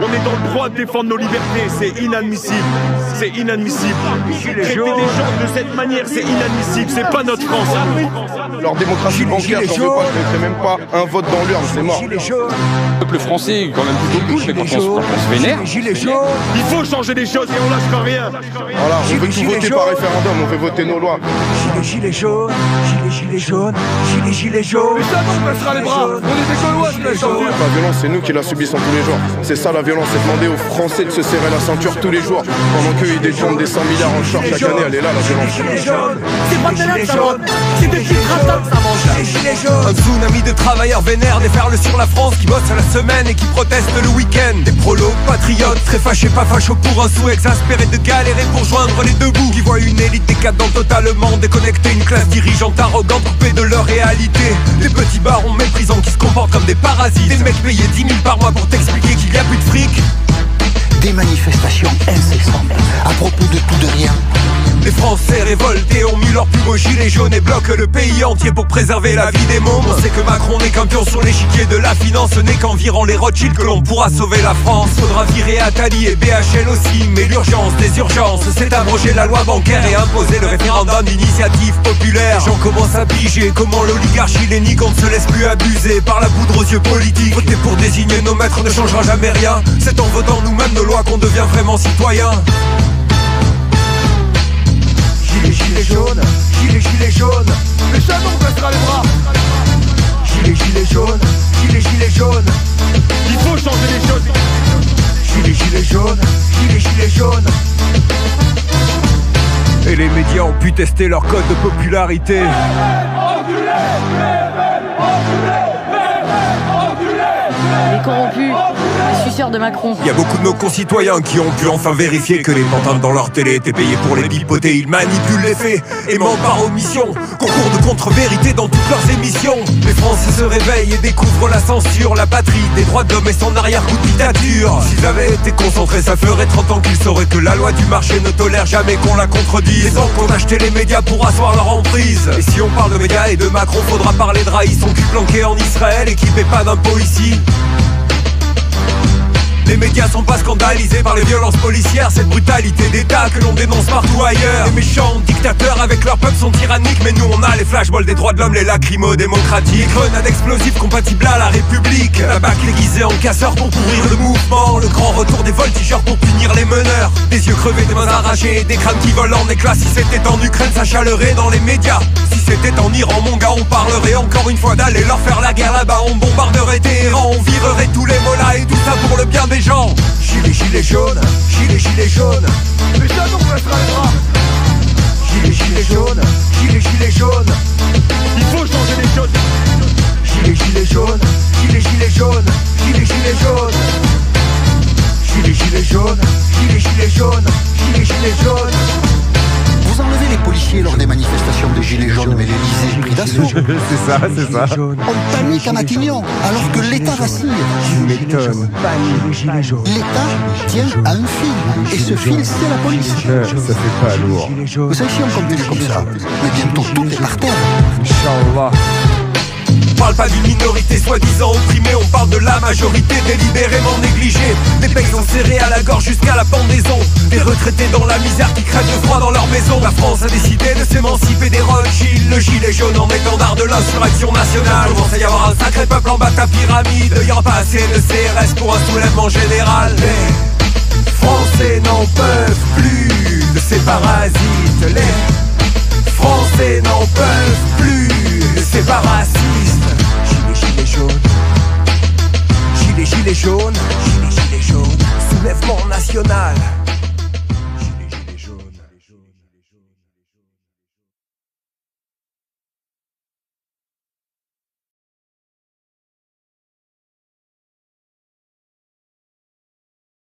On est dans le droit de défendre nos libertés, c'est inadmissible. C'est inadmissible. Traiter les gens de cette manière, c'est inadmissible. C'est pas notre France. Leur démocratie bancaire, j'en veux pas, je ne ferai même pas un vote dans l'urne, c'est mort. Le peuple français est quand même plutôt cool, mais quand on se vénère. Il faut changer des choses et on lâchera rien. Voilà, on veut tout voter par référendum, on veut voter nos lois. Gilets jaunes, gilets jaunes, gilets jaunes. Mais ça, on passera les bras. On est des Gaulois, c'est la ceinture. La violence, c'est nous qui la subissons tous les jours. C'est ça la violence, c'est demander aux Français de se serrer la ceinture tous les jours. Pendant qu'eux, ils détournent des 100 milliards en short chaque année, elle est là la violence. C'est pas de là que ça monte, c'est des filtres que ça mange. Un tsunami de travailleurs vénères déferle sur la France, qui bosse à la semaine et qui proteste le week-end. Des prolos patriotes, très fâchés, pas fachos pour un sou, exaspérés de galérer pour joindre les deux bouts, qui voient une élite décadente totalement déconnectée, une classe dirigeante arrogante coupée de leur réalité. Des petits barons méprisants qui se comportent comme des parasites, des mecs payés 10 000 par mois pour t'expliquer qu'il y a plus de fric. Des manifestations incessantes à propos de tout de rien. Les Français révoltés ont mis leur plus beau gilet jaune et bloquent le pays entier pour préserver la vie des mômes. On sait que Macron n'est qu'un pion sur l'échiquier de la finance, ce n'est qu'en virant les Rothschild que l'on pourra sauver la France. Faudra virer Attali et BHL aussi, mais l'urgence des urgences, c'est abroger la loi bancaire et imposer le référendum d'initiative populaire. Les gens commencent à piger comment l'oligarchie les nique, on ne se laisse plus abuser par la poudre aux yeux politiques. Voter pour désigner nos maîtres ne changera jamais rien, c'est en votant nous-mêmes nos lois qu'on devient vraiment citoyen. Gilets jaunes, gilets jaunes. Mais jamais on passera les bras. Gilets jaunes, gilets jaunes. Il faut changer les choses. Gilets jaunes, gilets jaunes. Et les médias ont pu tester leur code de popularité. Les corrompus, les suceurs de Macron. Il y a beaucoup de nos concitoyens qui ont pu enfin vérifier que les pantins dans leur télé étaient payés pour les pipoter. Ils manipulent les faits et mentent par omission. Concours de contre-vérité dans toutes leurs émissions. Les Français se réveillent et découvrent la censure, la patrie des droits de l'homme et son arrière-coup de dictature. S'ils avaient été concentrés, ça ferait 30 ans qu'ils sauraient que la loi du marché ne tolère jamais qu'on la contredise. Les banques ont acheté les médias pour asseoir leur emprise. Et si on parle de médias et de Macron, faudra parler de Raïs, son cul planqué en Israël et qui paie pas d'impôts ici. Les médias sont pas scandalisés par les violences policières, cette brutalité d'État que l'on dénonce partout ailleurs. Les méchants dictateurs avec leur peuple sont tyranniques, mais nous on a les flashballs des droits de l'homme, les lacrymos démocratiques. Les grenades explosives compatibles à la République, la BAC aiguisée en casseur pour pourrir le mouvement, le grand retour des voltigeurs pour punir les meneurs. Des yeux crevés, des mains arrachées, des crânes qui volent en éclats. Si c'était en Ukraine, ça chalerait dans les médias. Si c'était en Iran, mon gars, on parlerait encore une fois d'aller leur faire la guerre là-bas. On bombarderait Téhéran, on virerait tous les mollahs et tout ça pour le bien des gens. Gilets jaunes, gilets jaunes. Mais jamais on passera les bras. Gilets jaunes, gilets jaunes. Il faut changer les choses. Gilets jaunes, gilets jaunes, gilets jaunes. Gilets jaunes, gilets jaunes, gilets jaunes. Vous enlevez les policiers lors des manifestations de gilets jaunes, mais l'Élysée est pris d'assaut. C'est ça. On panique à Matignon, alors que l'État vacille. Tu m'étonnes. L'État tient à un fil, et ce fil, c'est la police. Ça fait pas lourd. Vous savez, si on continue comme ça, mais bientôt tout est par terre. Inch'Allah. On parle pas d'une minorité soi-disant opprimée, on parle de la majorité délibérément négligée. Des paysans serrés à la gorge jusqu'à la pendaison, des retraités dans la misère qui craignent le froid dans leur maison. La France a décidé de s'émanciper des Rothschild, le gilet jaune en étendard de l'insurrection nationale. Commence à y avoir un sacré peuple en bas de ta pyramide, y'aura pas assez de CRS pour un soulèvement général. Les Français n'en peuvent plus de ces parasites. Les Français n'en peuvent plus de ces parasites. Gilets jaunes, gilets jaunes, soulèvement national.